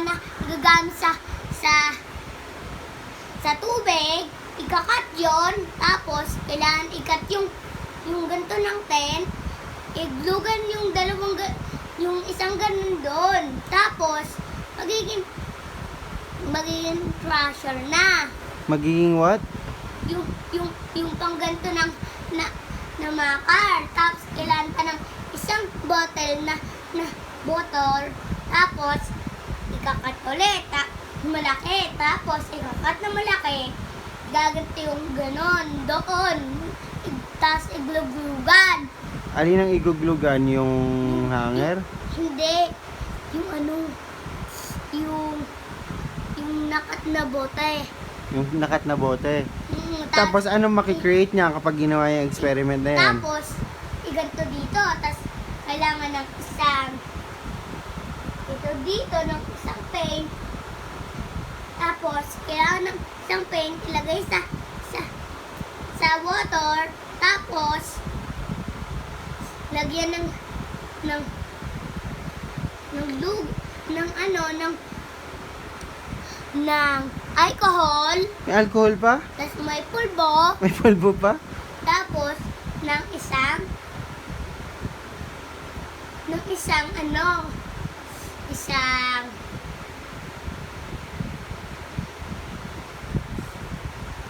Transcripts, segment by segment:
na nagagamit sa tubig, ikakat yon, tapos kailangan ikat yung ganito ng tent, iglugan yung yung isang ganun doon, tapos magiging crusher na. Magiging what? Yung pang ganito na makar, tapos kailangan pa ng isang bottle na bottle, tapos ikakat ulit, malaki, tapos ikakat na malaki, gaganti yung ganon doon, tapos igluglugan. Alin ang iguglugan? Yung hanger? Hindi, yung nakat na bote. Yung nakat na bote. Tapos Tapos anong makikreate niya kapag ginawa yung experiment na yan? Tapos, iganto dito. Tapos, kailangan ng isang dito ng isang paint. Tapos, kailangan ng isang paint ilagay sa water. Tapos, lagyan ng alcohol. May alcohol pa? Tapos, may pulbo. May pulbo pa? Tapos, ng isang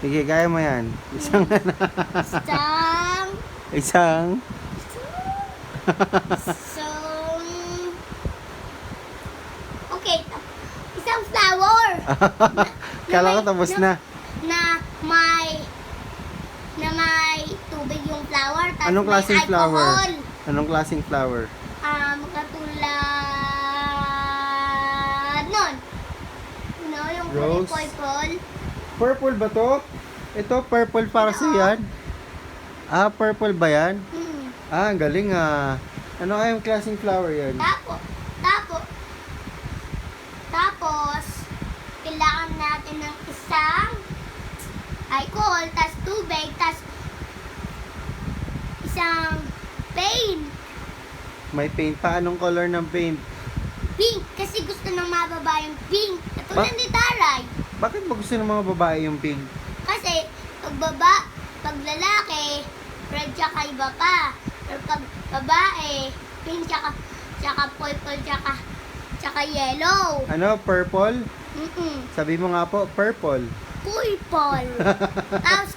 Sige, kaya mo yan. isang Isang okay, isang flower Kala ko tapos na. na may tubig yung flower, tapos Anong may klaseng flower? alcohol. Anong klaseng flower? Katulad nun. Yung Rose? purple. Purple ba to? Ito, purple para sa yan? Ah, purple ba yan? Ah, ang galing ah. Ano kayong klaseng flower yan? Tapos, kailangan natin ng isang alcohol, tas tubig, tas isang paint. May paint pa. Anong color ng paint? Pink, kasi gusto ng mga babae yung pink. Katulad ni Taray. Bakit ba gusto ng mga babae yung pink? Kasi, pag lalaki, red tsaka iba pa. Pero pag babae, pink tsaka purple tsaka yellow. Ano, purple? Sabi mo nga po, purple. Purple. Tapos,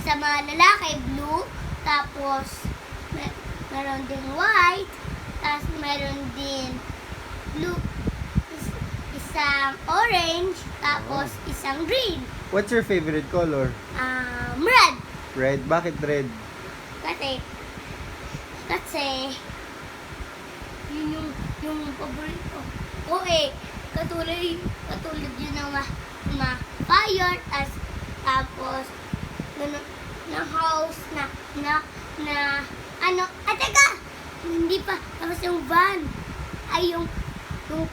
sa mga lalaki, blue. Tapos, meron din white. Tapos, meron din blue. Isang orange. Tapos, isang green. What's your favorite color? Red. Red? Bakit red? Kasi, yun yung paborito ko katulad yun ng fire, tapos na house teka, hindi pa tapos yung van ay yung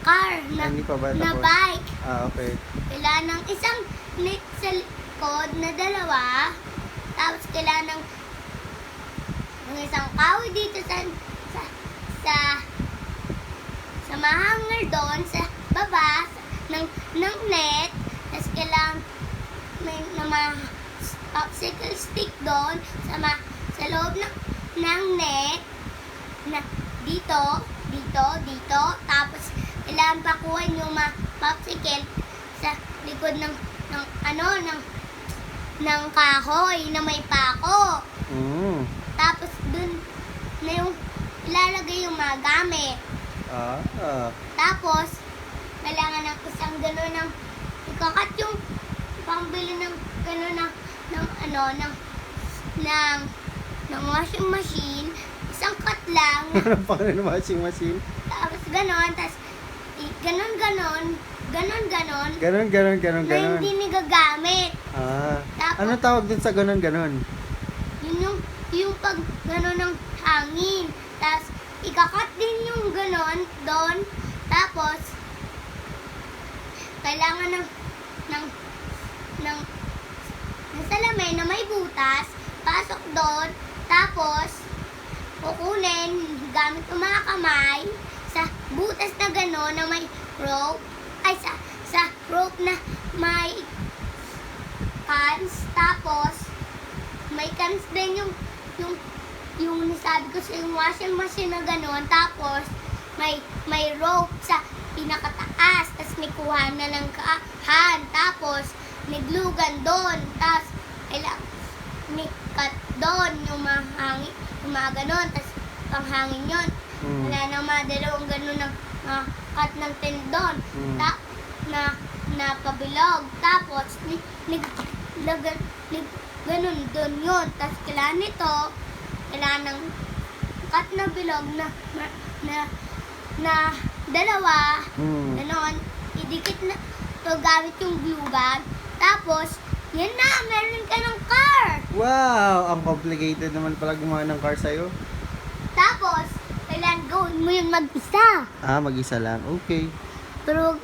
car Hindi pa ba na tapos? bike. Ah, okay. Kailangan ng isang net sa likod na dalawa, tapos kailangan ng isang kahoy dito sa mahanger doon sa baba ng net, tapos kailangan may popsicle stick doon sa loob ng net na dito, tapos kailangan pakuhan yung popsicle sa likod ng kahoy na may pako. Tapos dun na yung ilalagay yung mga gamit. Tapos, kailangan ng isang gano'n ng ikakat yung pambili ng gano'n ng washing machine. Isang cut lang. Anong pangalan ng washing machine? Tapos gano'n, tapos ganon. Na hindi nigagamit. Tapos, Ano tawag din sa ganon? yun yung pag gano'n ng hangin. Tapos, ikakat din yung ganon doon. Tapos, kailangan ng salamin na may butas. Pasok doon. Tapos, kukunin gamit yung mga kamay sa butas na gano'n na may rope. Ay, na may cans, tapos may cans din yung nasabi ko sa yung washing machine na gano'n, tapos may rope sa pinakataas, tapos may kuha na ng kahan, tapos may glue gun doon, tapos may cut doon, yung mahangin, yung mga gano'n, tapos panghangin yun. Wala na mga dalawang gano'n na cut ng tent doon, na pabilog, tapos ganun doon yun, tapos kailangan nito, kailangan ng cut na bilog na dalawa, ganon, idikit na to gamit yung glue gun, tapos yan na, meron ka ng car. Wow! Ang complicated naman pala gumawa ng car sa'yo. Tapos, kailangan gawin mo yun mag-isa. Mag-isa lang. Okay. Pero